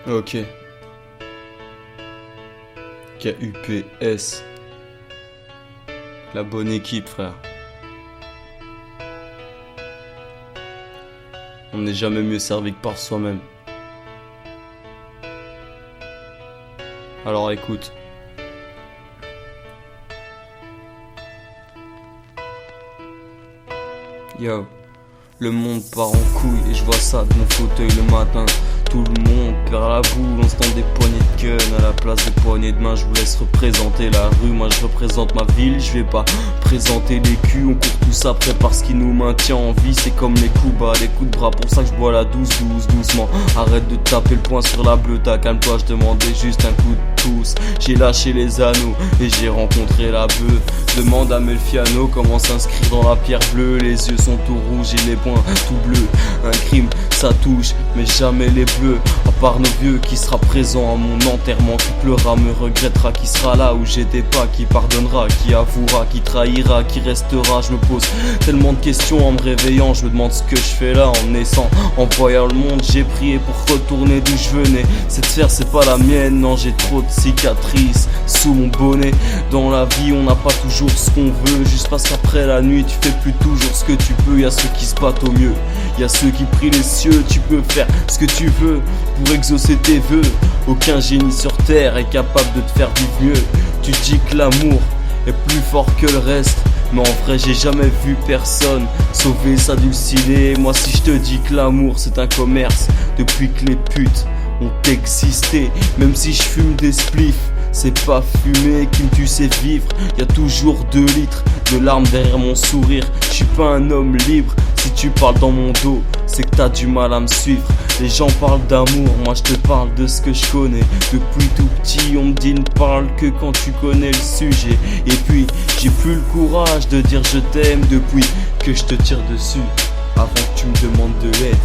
Ok. KUPS. La bonne équipe, frère. On n'est jamais mieux servi que par soi-même. Alors écoute. Yo. Le monde part en couille et je vois ça de mon fauteuil le matin. Tout le monde perd la boule, on se tend des poignées de gun à la place des poignées de main. Je vous laisse représenter la rue, moi je représente ma ville. Je vais pas présenter les culs, on court tous après parce qu'il nous maintient en vie. C'est comme les coups bas, les coups de bras, pour ça que je bois la douce doucement. Arrête de taper le poing sur la bleuta, calme-toi, je demandais juste un coup de pouce. J'ai lâché les anneaux et j'ai rencontré la bœuf. Demande à Melfiano comment s'inscrire dans la pierre bleue. Les yeux sont tout rouges et les poings tout bleus. Un crime, ça touche, mais jamais les bleus. À part nos vieux, qui sera présent à mon enterrement, qui pleurera, me regrettera, qui sera là où j'étais pas, qui pardonnera, qui avouera, qui trahira, qui restera. Je me pose tellement de questions en me réveillant. Je me demande ce que je fais là en naissant, en voyant le monde. J'ai prié pour retourner d'où je venais. Cette sphère c'est pas la mienne, non, j'ai trop de cicatrices sous mon bonnet. Dans la vie on n'a pas toujours ce qu'on veut, juste parce qu'après la nuit tu fais plus toujours ce que tu peux. Y'a ceux qui se battent au mieux, y'a ceux qui prient les cieux. Tu peux faire ce que tu veux pour exaucer tes vœux. Aucun génie sur terre est capable de te faire vivre mieux. Tu dis que l'amour est plus fort que le reste, mais en vrai j'ai jamais vu personne sauver s'adulciler. Moi si je te dis que l'amour c'est un commerce, depuis que les putes ont existé. Même si je fume des spliffs, c'est pas fumer qui me tue, c'est vivre. Y'a toujours 2 litres de larmes derrière mon sourire. Je suis pas un homme libre. Si tu parles dans mon dos, c'est que t'as du mal à me suivre. Les gens parlent d'amour, moi je te parle de ce que je connais. Depuis tout petit on me dit ne parle que quand tu connais le sujet. Et puis j'ai plus le courage de dire je t'aime depuis que je te tire dessus avant que tu me demandes de l'aide.